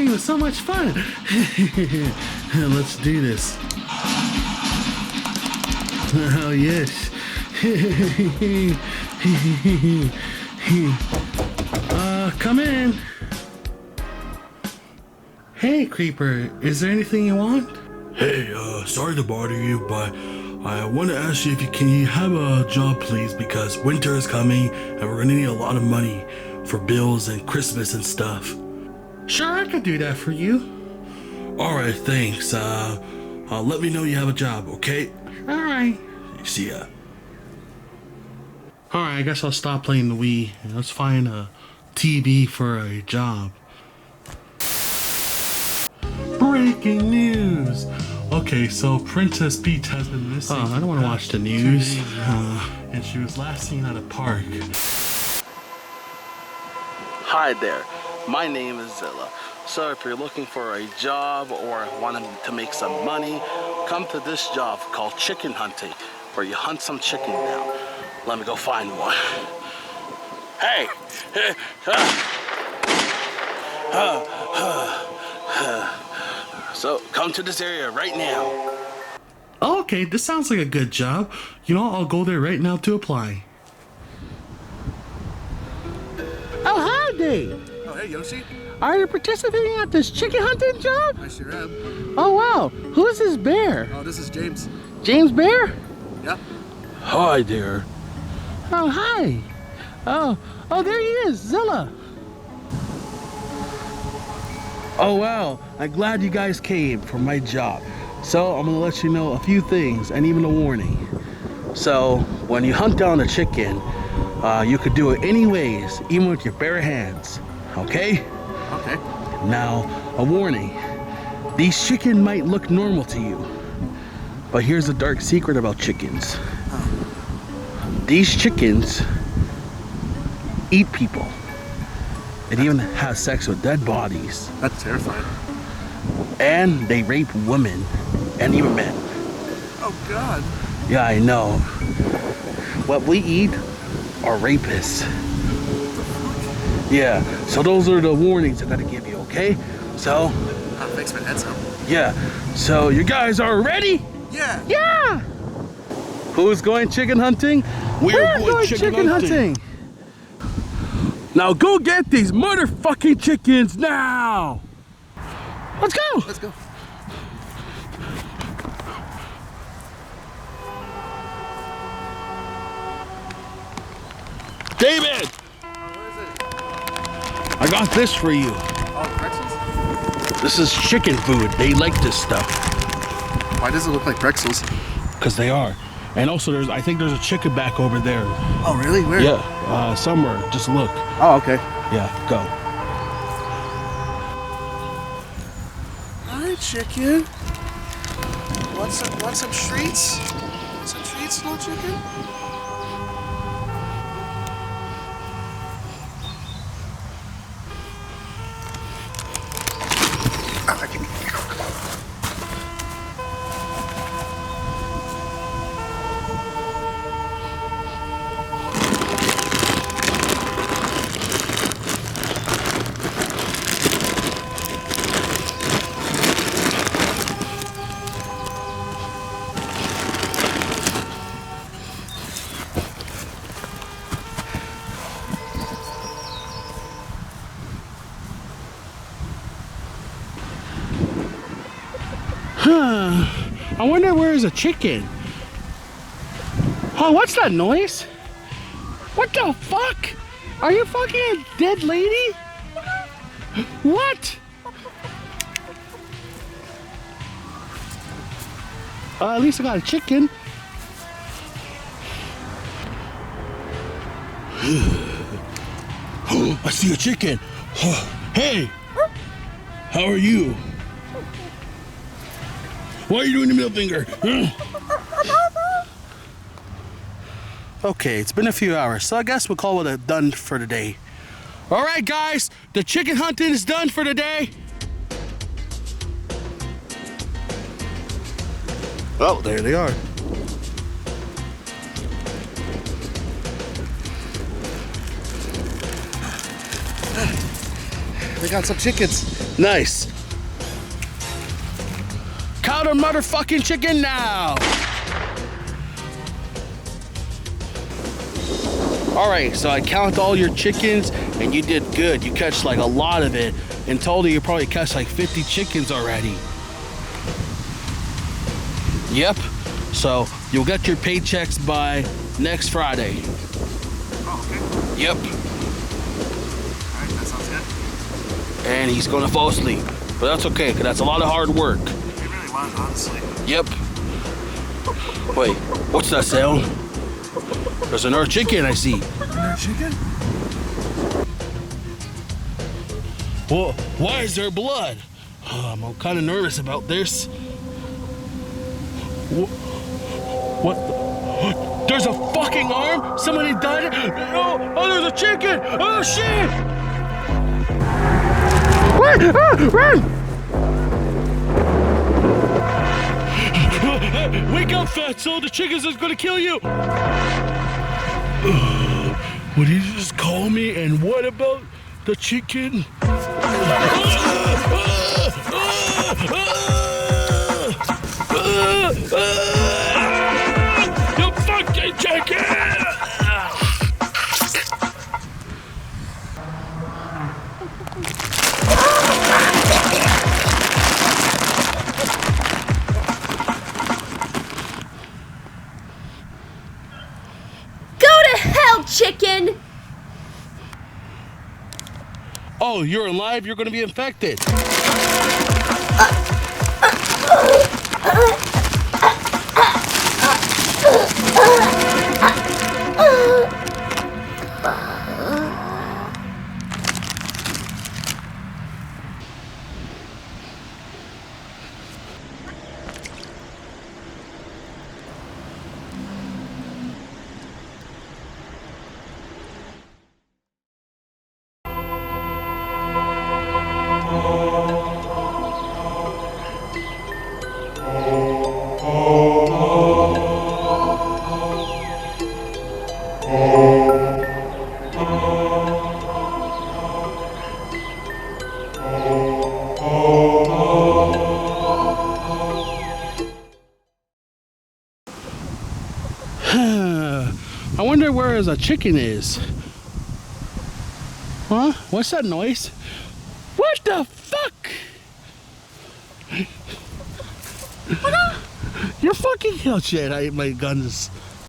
game is so much fun. Let's do this. Oh yes. Come in. Hey, Creeper, is there anything you want? Hey, sorry to bother you, but I want to ask you if you have a job, please, because winter is coming and we're gonna need a lot of money for bills and Christmas and stuff. Sure, I could do that for you. Alright, thanks. Let me know you have a job, okay? Alright. See ya. Alright, I guess I'll stop playing the Wii and let's find a TV for a job. Breaking news! Okay, so Princess Peach has been missing. Oh, I don't want to watch the news. And she was last seen at a park. Hi there, my name is Zilla. So if you're looking for a job or wanting to make some money, come to this job called chicken hunting, where you hunt some chicken down. Let me go find one. Hey! So come to this area right now. Oh, okay, this sounds like a good job. You know, I'll go there right now to apply. Oh, hi, Dave. Oh, hey, Yoshi. Are you participating at this chicken hunting job? I sure am. Oh, wow. Who's this bear? Oh, this is James. James Bear? Yeah. Hi there. Oh, hi. Oh, there he is, Zilla. Oh wow, I'm glad you guys came for my job. So I'm gonna let you know a few things and even a warning. So when you hunt down a chicken, you could do it anyways, even with your bare hands, okay? Okay. Now, a warning. These chicken might look normal to you, but here's a dark secret about chickens. These chickens eat people. It even has sex with dead bodies. That's terrifying. And they rape women and even men. Oh, God. Yeah, I know. What we eat are rapists. Yeah, so those are the warnings I gotta give you, okay? So, Thanks for the heads up. yeah. So you guys are ready? Yeah. Yeah. Who's going chicken hunting? We're going chicken hunting. Now go get these motherfucking chickens now! Let's go. Let's go. David! What is it? I got this for you. Oh, pretzels? This is chicken food. They like this stuff. Why does it look like pretzels? Because they are. And also I think there's a chicken back over there. Oh, really? Where? Yeah, somewhere. Just look. Oh, okay. Yeah, go. Hi, chicken. Want some treats? Some treats, little chicken? I wonder where's a chicken. Oh, what's that noise? What the fuck? Are you fucking a dead lady? What? At least I got a chicken. Oh, I see a chicken. Hey, how are you? Why are you doing the middle finger? Okay, it's been a few hours, so I guess we'll call it done for the day. All right, guys, the chicken hunting is done for the day. Oh, there they are. They got some chickens. Nice. Count a motherfucking chicken now. All right, so I count all your chickens and you did good. You catch like a lot of it. In total, you probably catch like 50 chickens already. Yep. So you'll get your paychecks by next Friday. Oh, okay. Yep. All right, that sounds good. And he's gonna fall asleep. But that's okay, because that's a lot of hard work. You really want, honestly. Yep. Wait, what's that sound? There's another chicken I see. Another chicken? Well, why is there blood? I'm kind of nervous about this. What? There's a fucking arm? Somebody died? Oh, there's a chicken! Oh, shit! Run! Run! Wake up, fatso! The chickens is gonna kill you! What did you just call me? And what about the chicken? You fucking chicken! Chicken! Oh, you're alive? You're gonna be infected. I wonder where a chicken is. Huh? What's that noise? What the fuck? You're fucking hell shit. My gun is